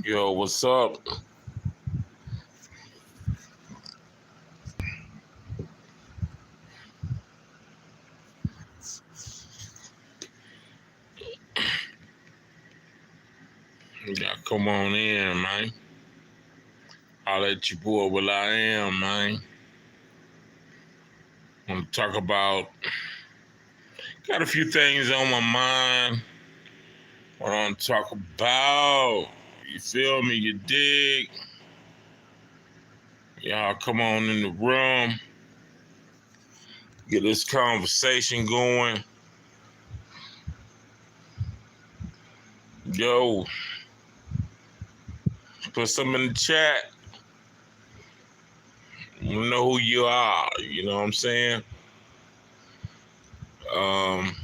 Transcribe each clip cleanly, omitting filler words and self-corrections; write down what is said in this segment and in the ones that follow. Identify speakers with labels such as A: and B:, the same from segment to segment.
A: Yo, what's up? Yeah, come on in, man. I'll let you boy WILL-Iam, man. I'm to talk about, got a few things on my mind. What I'm to talk about. You feel me? You dig? Y'all come on in the room. Get this conversation going. Yo, put some in the chat. We know who you are. You know what I'm saying? Um,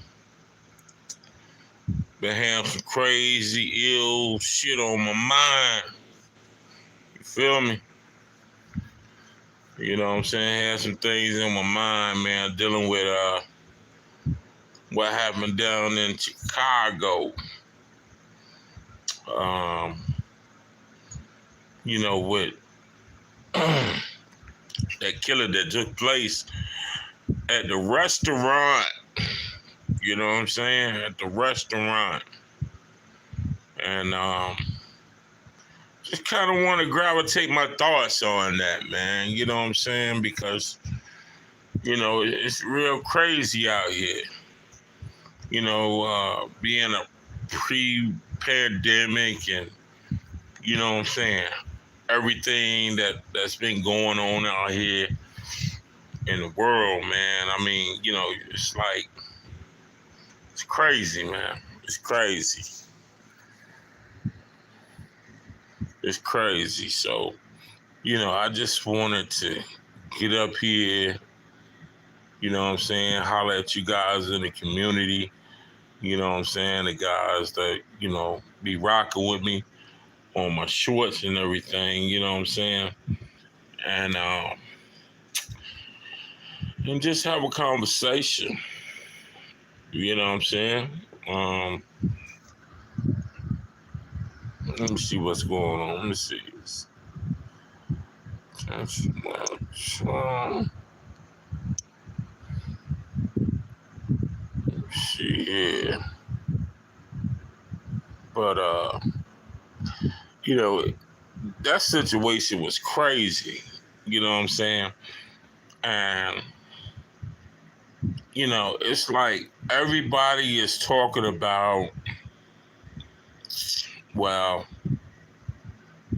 A: been having some crazy, ill shit on my mind. You feel me? You know what I'm saying? Had some things in my mind, man, dealing with what happened down in Chicago. Um, with that killing that took place at the restaurant. You know what I'm saying? At the restaurant. And just kind of want to gravitate my thoughts on that, man. You know what I'm saying? Because, it's real crazy out here. Being a pre-pandemic and, you know what I'm saying, everything that's been going on out here in the world, man. I mean, it's like, it's crazy, man. It's crazy. It's crazy. So, I just wanted to get up here, you know what I'm saying, holler at you guys in the community, you know what I'm saying, the guys that, be rocking with me on my shorts and everything, you know what I'm saying? And just have a conversation. You know what I'm saying? Um, Let me see what's going on. Let me see. That's much. See here. But you know, that situation was crazy. You know what I'm saying? And it's like everybody is talking about, well,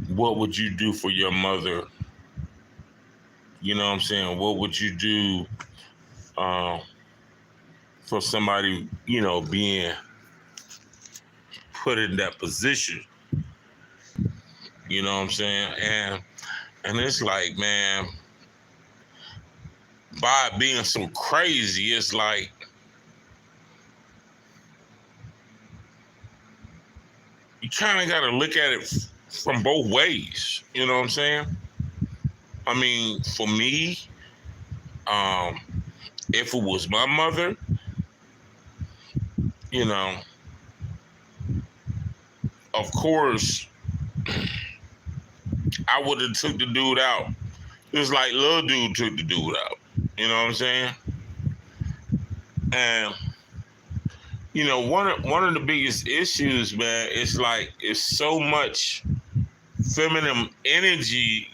A: what would you do for your mother? You know what I'm saying? What would you do uh, for somebody, being put in that position? You know what I'm saying? And it's like, man, by it being so crazy, it's like you kind of got to look at it from both ways. You know what I'm saying? I mean, for me, um, if it was my mother, you know, of course, I would have took the dude out. Just like little dude took the dude out. You know what I'm saying? And one of the biggest issues, man, is like it's so much feminine energy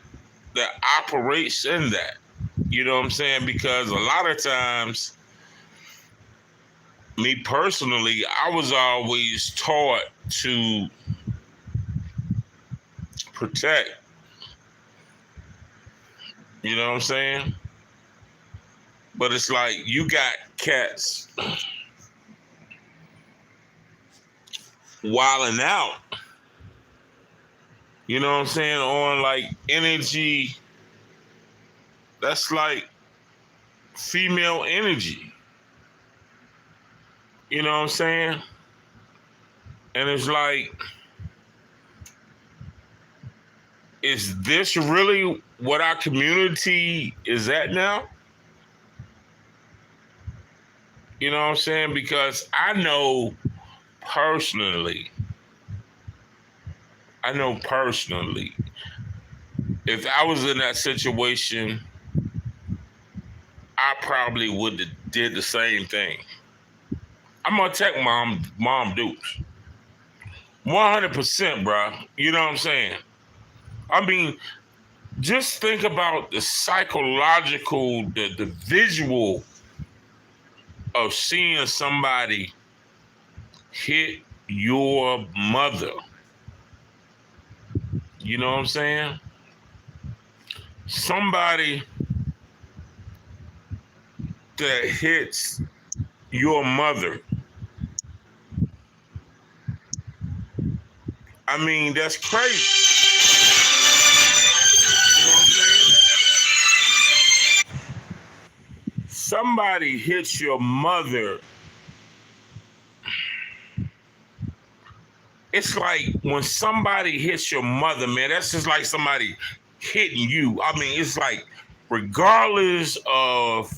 A: that operates in that. You know what I'm saying? Because a lot of times, me personally, I was always taught to protect. You know what I'm saying? But it's like you got cats wilding out. You know what I'm saying? On like energy that's like female energy. You know what I'm saying? And it's like, is this really what our community is at now? You know what I'm saying? Because I know personally I know personally, if I was in that situation, I probably would have did the same thing. I'm gonna take mom dukes. 100%, bro. You know what I'm saying? I mean, just think about the psychological, the visual of seeing somebody hit your mother. You know what I'm saying? Somebody that hits your mother. I mean, that's crazy. You know what I'm saying? Somebody hits your mother. It's like when somebody hits your mother, man, that's just like somebody hitting you. I mean, it's like regardless of,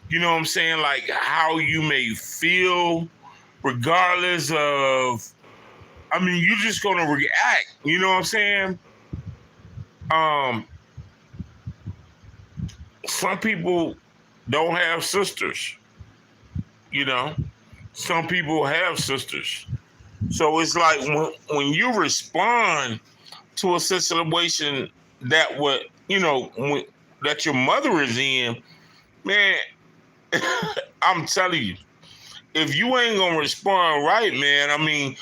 A: you know what I'm saying, like how you may feel, regardless of, I mean, you're just gonna react. You know what I'm saying? Um, some people don't have sisters. You know, some people have sisters. So it's like when you respond to a situation that what that your mother is in, man, I'm telling you, if you ain't gonna respond right, man, I mean,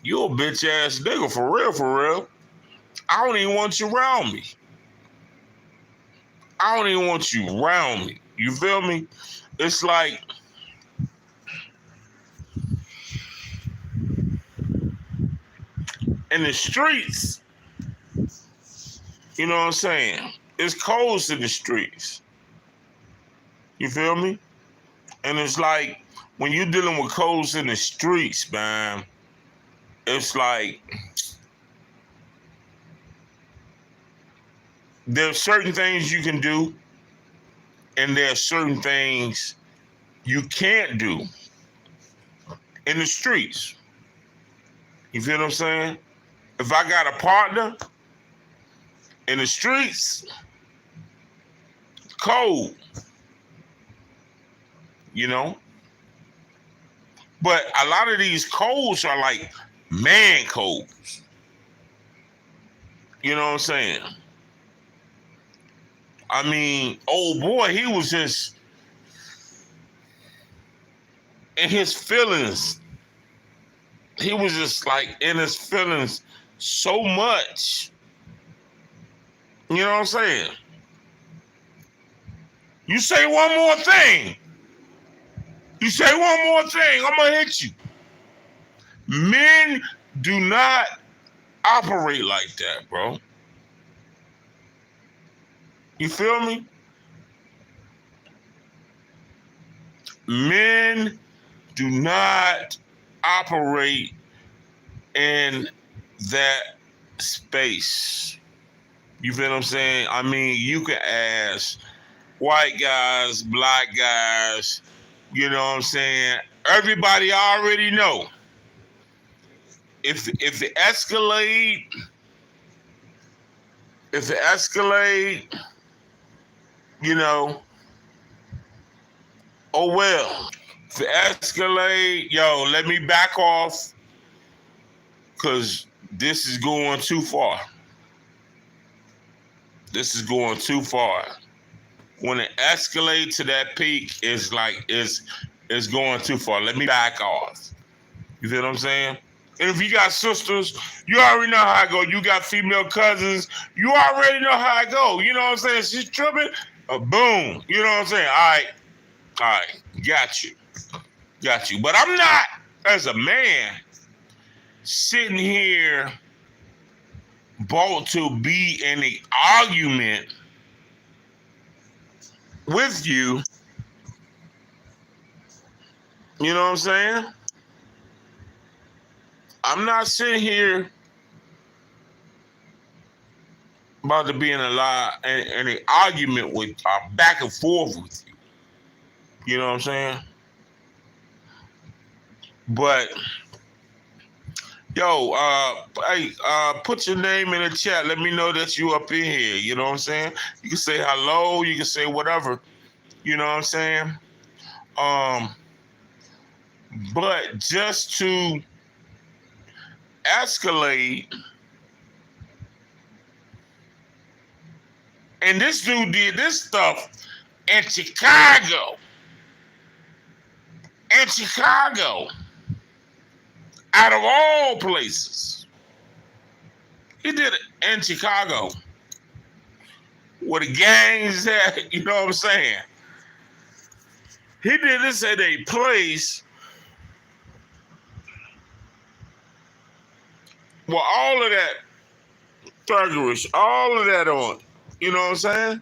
A: you a bitch ass nigga for real, for real. I don't even want you around me. I don't even want you around me. You feel me? It's like in the streets, you know what I'm saying? It's cold in the streets. You feel me? And it's like when you're dealing with codes in the streets, man, it's like there's certain things you can do and there's certain things you can't do in the streets. You feel what I'm saying? If I got a partner in the streets, cold, you know? But a lot of these codes are like man codes. You know what I'm saying? I mean, old boy, he was just in his feelings. He was just like in his feelings so much. You know what I'm saying? You say one more thing. You say one more thing, I'm gonna hit you. Men do not operate like that, bro. You feel me? Men do not operate in that space. You feel what I'm saying? I mean, you can ask white guys, black guys, you know what I'm saying? Everybody already know. If it escalate, you know, oh well. If it escalate, yo, let me back off because this is going too far. This is going too far. When it escalates to that peak, it's like it's going too far. Let me back off. You feel what I'm saying? And if you got sisters, you already know how I go. You got female cousins, you already know how I go. You know what I'm saying? She's tripping, boom. You know what I'm saying? All right, got you. But I'm not, as a man, sitting here bought to be in the argument with you. You know what I'm saying? I'm not sitting here about to be in an argument with back and forth with you. You know what I'm saying? But Yo, hey, put your name in the chat. Let me know that you up in here. You know what I'm saying? You can say hello. You can say whatever. You know what I'm saying? Um, but just to escalate, and this dude did this stuff in Chicago. In Chicago, out of all places, he did it in Chicago, where the gangs at. You know what I'm saying? He did this at a place where all of that thuggerish, all of that on. You know what I'm saying?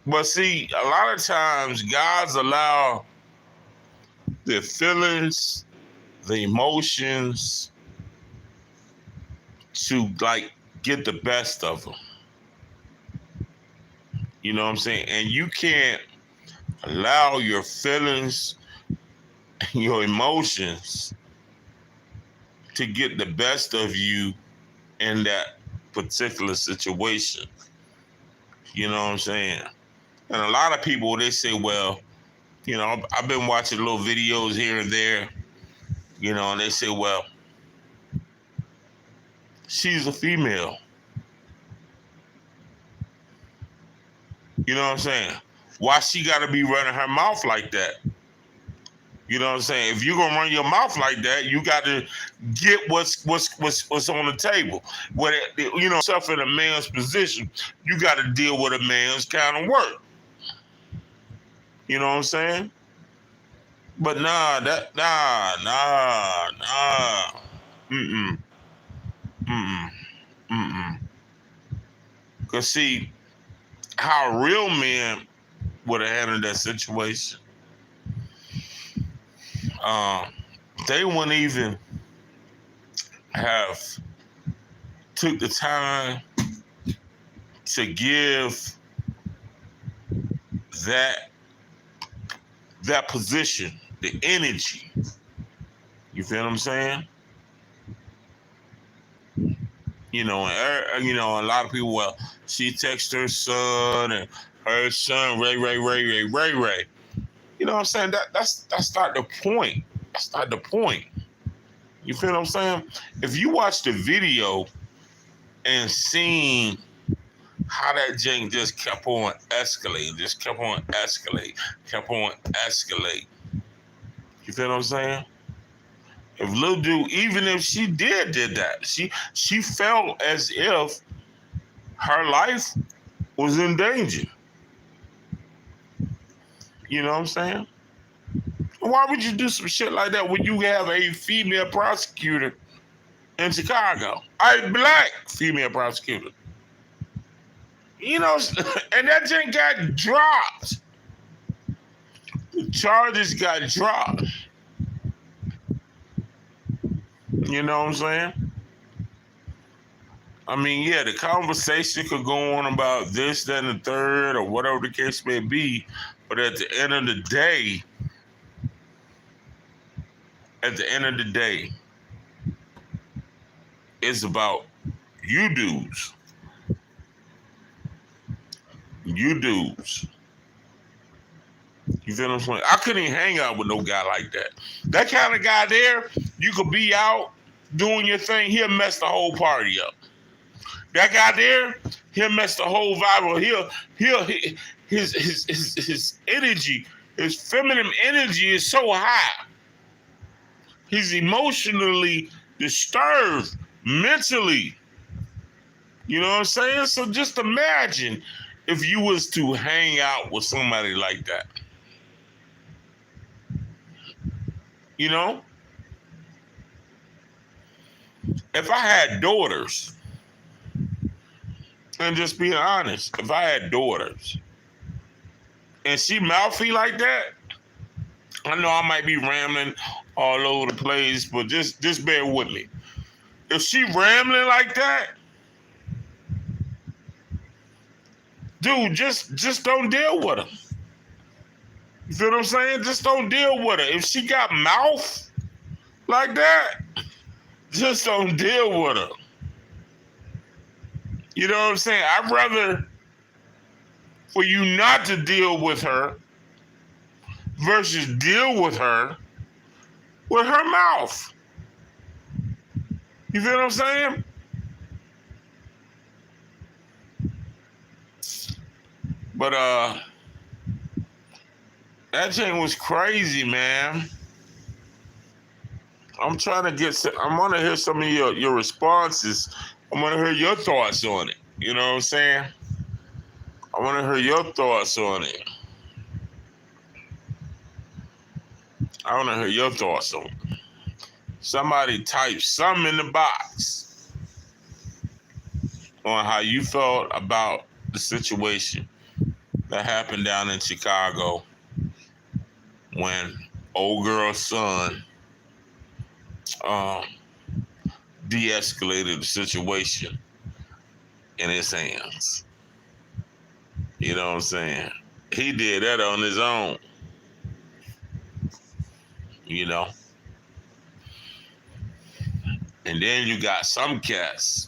A: But see, a lot of times guys allow their feelings, the emotions to like get the best of them. You know what I'm saying? And you can't allow your feelings, your emotions to get the best of you in that particular situation. You know what I'm saying? And a lot of people, they say, well, you know, I've been watching little videos here and there, you know, and they say, well, she's a female. You know what I'm saying? Why she got to be running her mouth like that? You know what I'm saying? If you're gonna run your mouth like that, you got to get what's on the table. When you know, yourself in a man's position, you got to deal with a man's kind of work. You know what I'm saying? But nah, mm mm mm. Cause see how real men would have handled that situation. Um, they wouldn't even have took the time to give that position the energy. You feel what I'm saying? You know, and a lot of people. Well, she texted her son, and her son Ray. You know what I'm saying? That's not the point. That's not the point. You feel what I'm saying? If you watch the video and seen how that jank just kept on escalating, kept on escalate. You feel what I'm saying? If Lil Dude, even if she did that, she felt as if her life was in danger. You know what I'm saying? Why would you do some shit like that when you have a female prosecutor in Chicago? A black female prosecutor. You know, and that thing got dropped. The charges got dropped. You know what I'm saying? I mean, yeah, the conversation could go on about this, that, and the third, or whatever the case may be. But at the end of the day, it's about you dudes. You dudes. You feel what I'm saying? I couldn't even hang out with no guy like that. That kind of guy there, you could be out doing your thing, he'll mess the whole party up. That guy there, he'll mess the whole vibe. His energy, his feminine energy is so high. He's emotionally disturbed, mentally. You know what I'm saying? So just imagine if you was to hang out with somebody like that. You know? If I had daughters, and just being honest, if I had daughters and she mouthy like that, I know I might be rambling all over the place, but just bear with me. If she rambling like that, dude, just don't deal with her. You feel what I'm saying? Just don't deal with her. If she got mouth like that, just don't deal with her. You know what I'm saying? I'd rather for you not to deal with her versus deal with her mouth. You feel what I'm saying? But that thing was crazy, man. I'm trying to I want to hear some of your responses. I want to hear your thoughts on it. You know what I'm saying? I want to hear your thoughts on it. I want to hear your thoughts on it. Somebody type something in the box on how you felt about the situation that happened down in Chicago when old girl's son de-escalated the situation in his hands. You know what I'm saying? He did that on his own. You know? And then you got some cats,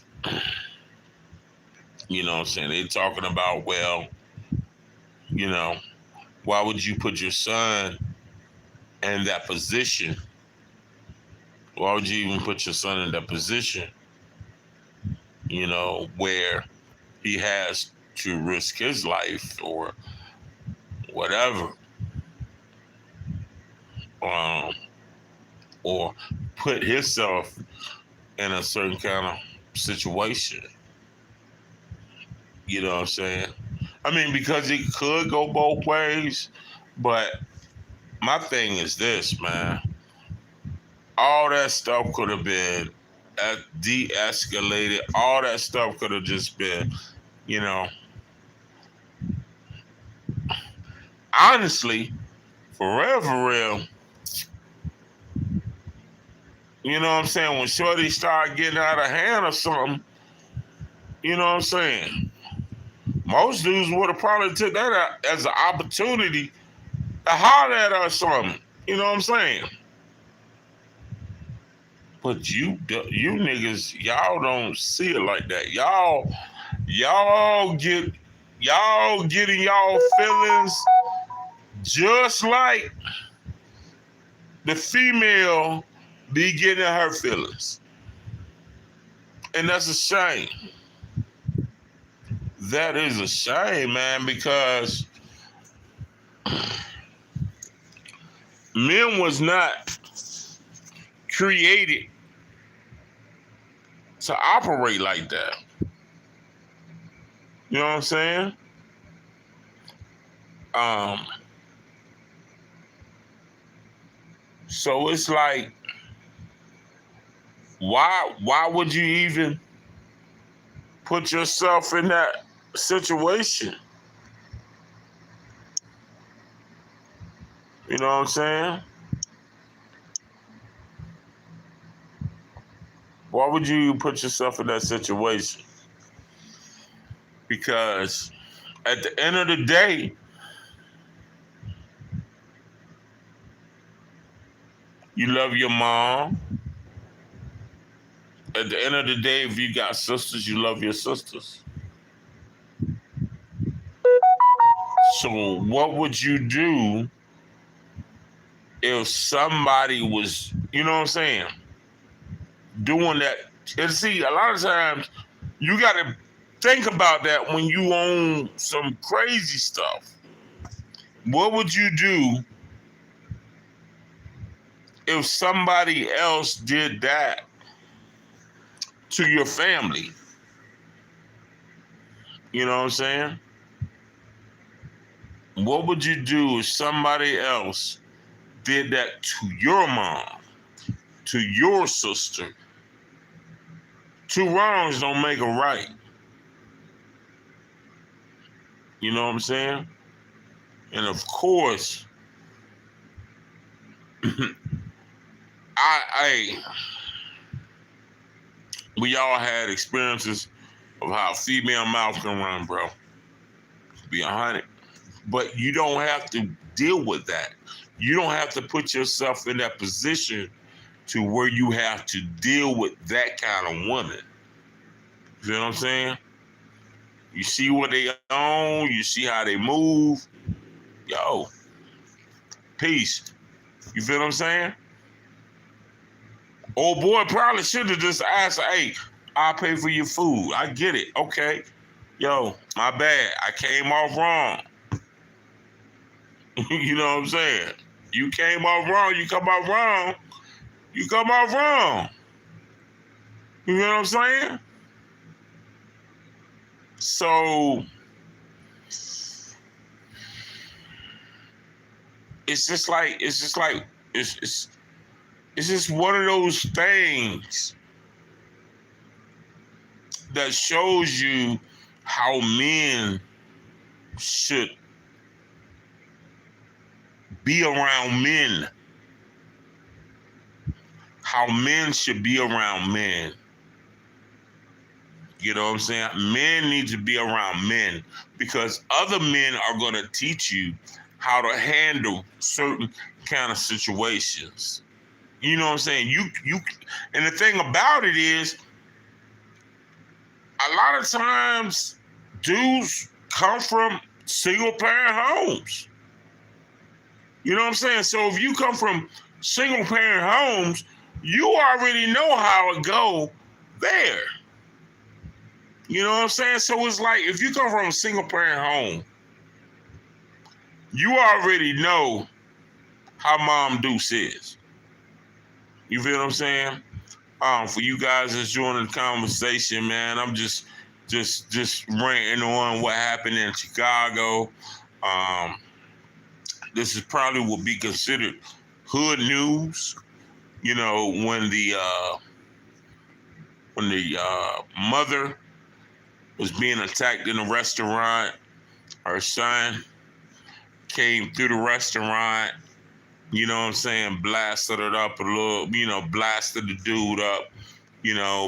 A: you know what I'm saying? They talking about, well, you know, why would you put your son in that position? Why would you even put your son in that position, you know, where he has to risk his life or whatever, or put himself in a certain kind of situation? You know what I'm saying? I mean, because it could go both ways, but my thing is this, man. All that stuff could have been de-escalated. All that stuff could have just been, you know, honestly, for real, you know what I'm saying? When Shorty started getting out of hand or something, you know what I'm saying? Most dudes would have probably took that as an opportunity to holler at her or something. You know what I'm saying? But you niggas, y'all don't see it like that. Y'all get in y'all feelings just like the female be getting in her feelings. And that's a shame. That is a shame, man, because men was not created to operate like that. You know what I'm saying? So it's like, why would you even put yourself in that situation? You know what I'm saying? Why would you put yourself in that situation? Because at the end of the day, you love your mom. At the end of the day, if you got sisters, you love your sisters. So what would you do if somebody was, you know what I'm saying, doing that? And see, a lot of times you got to think about that when you own some crazy stuff. What would you do if somebody else did that to your family? You know what I'm saying? What would you do if somebody else did that to your mom, to your sister? Two wrongs don't make a right. You know what I'm saying? And of course, we all had experiences of how female mouth can run, bro. Be 100. But you don't have to deal with that. You don't have to put yourself in that position to where you have to deal with that kind of woman. You know what I'm saying? You see what they own, you see how they move. Yo, peace. You feel what I'm saying? Old boy probably should have just asked, hey, I'll pay for your food. I get it. Okay. Yo, my bad. I came off wrong. You know what I'm saying? You came off wrong. You come off wrong. You come off wrong. You know what I'm saying? So it's just one of those things that shows you how men should be around men. How men should be around men. You know what I'm saying? Men need to be around men because other men are going to teach you how to handle certain kind of situations. You know what I'm saying? And the thing about it is, a lot of times dudes come from single parent homes. You know what I'm saying? So if you come from single parent homes, you already know how it go there. You know what I'm saying? So it's like if you come from a single parent home, you already know how Mom Deuce is. You feel what I'm saying? For you guys that's joining the conversation, man, I'm just ranting on what happened in Chicago. This is probably what be considered hood news. You know, when the mother was being attacked in a restaurant, her son came through the restaurant, you know what I'm saying, blasted it up a little, blasted the dude up,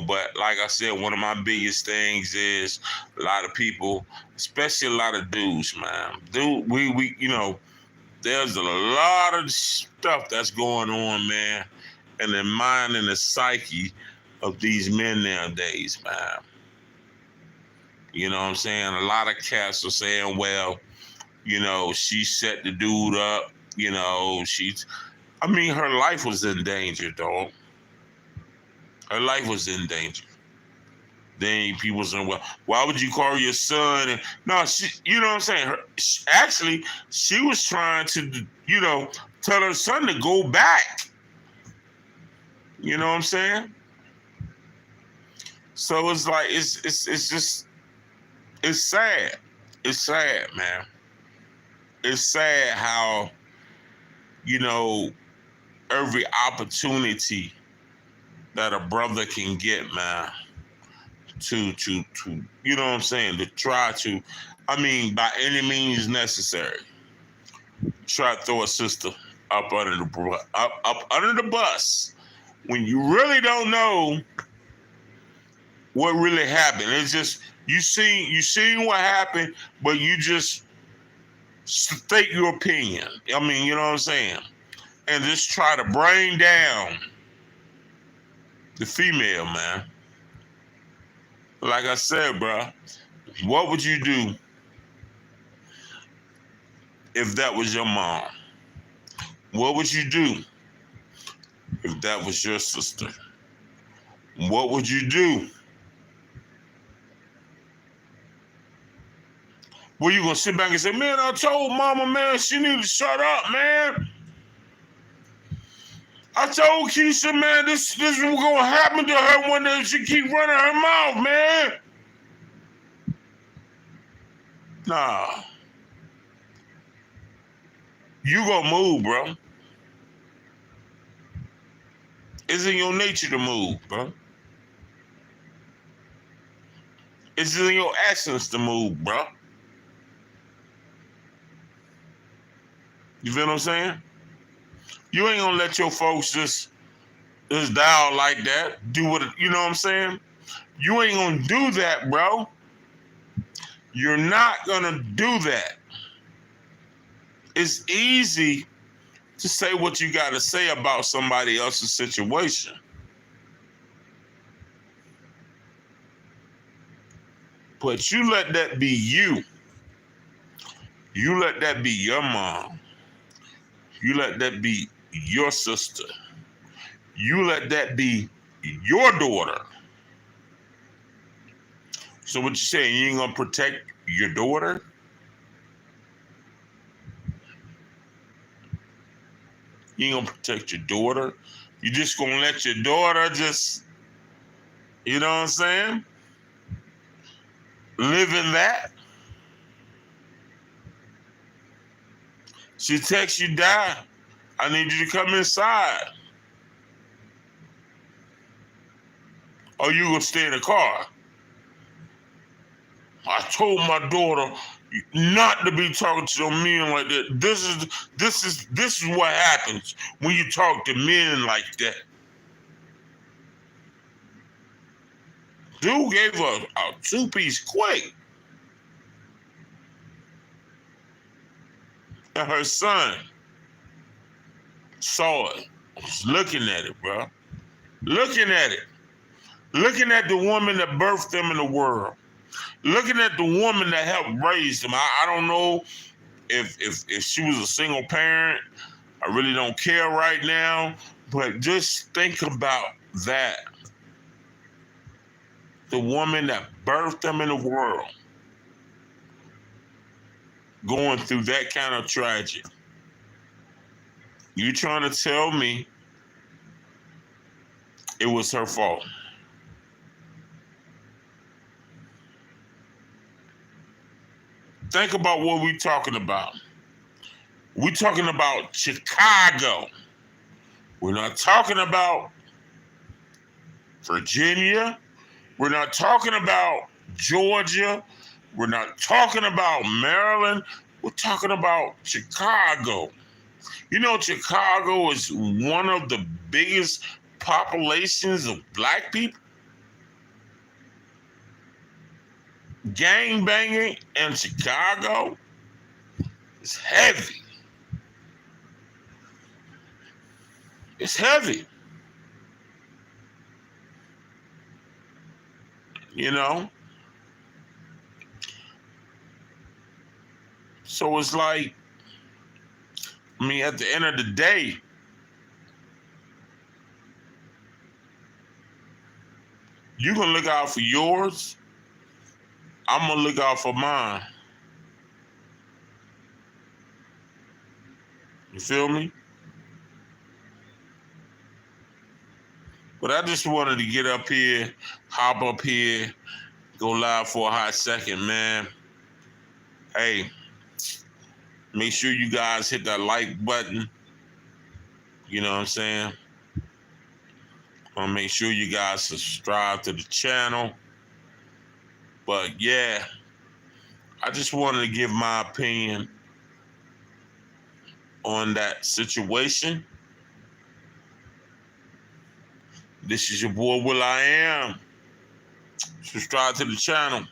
A: but like I said, one of my biggest things is a lot of people, especially a lot of dudes, man. There's a lot of stuff that's going on, man, in the mind and the psyche of these men nowadays, man. You know what I'm saying? A lot of cats are saying, well, she set the dude up, her life was in danger, dog. Her life was in danger. Then people saying, well, why would you call your son? And, no, you know what I'm saying? She was trying to, tell her son to go back. You know what I'm saying? So it's like, it's sad. It's sad, man. It's sad how, every opportunity that a brother can get, man, to you know what I'm saying, to try to, by any means necessary, try to throw a sister up under the bus when you really don't know what really happened. It's just you seen what happened, but you just state your opinion. You know what I'm saying, and just try to bring down the female, man. Like I said, bro, what would you do if that was your mom? What would you do if that was your sister? What would you do? Well, you gonna sit back and say, man, I told mama, man, she need to shut up, man. I told Keisha, man, this is what's gonna happen to her one day if she keep running her mouth, man. Nah. You gonna move, bro. It's in your nature to move, bro. It's in your essence to move, bro. You feel what I'm saying? You ain't gonna let your folks just down like that. Do what, you know what I'm saying? You ain't gonna do that, bro. You're not gonna do that. it's easy to say what you got to say about somebody else's situation. But you let that be you. You let that be your mom. You let that be your sister. You let that be your daughter. So what you saying? You ain't gonna protect your daughter? You ain't gonna protect your daughter? You just gonna let your daughter just, you know what I'm saying? Live in that? She texts you, Dad, I need you to come inside. Or you gonna stay in the car? I told my daughter not to be talking to no men like that. This is what happens when you talk to men like that. Dude gave her a two-piece quick. And her son saw it. Was looking at it, bro. Looking at it. Looking at the woman that birthed them in the world. Looking at the woman that helped raise them. I don't know if she was a single parent. I really don't care right now. But just think about that. The woman that birthed them in the world. Going through that kind of tragedy. You trying to tell me it was her fault? Think about what we're talking about. We're talking about Chicago. We're not talking about Virginia. We're not talking about Georgia. We're not talking about Maryland. We're talking about Chicago. You know, Chicago is one of the biggest populations of black people. Gang banging in Chicago is heavy. It's heavy. You know? So it's like, I mean, at the end of the day, you gonna look out for yours. I'm gonna look out for mine. You feel me? But I just wanted to get up here, hop up here, go live for a hot second, man. Hey, make sure you guys hit that like button. You know what I'm saying? Make sure you guys subscribe to the channel. But yeah, I just wanted to give my opinion on that situation. This is your boy, WILL-Iam. Subscribe to the channel.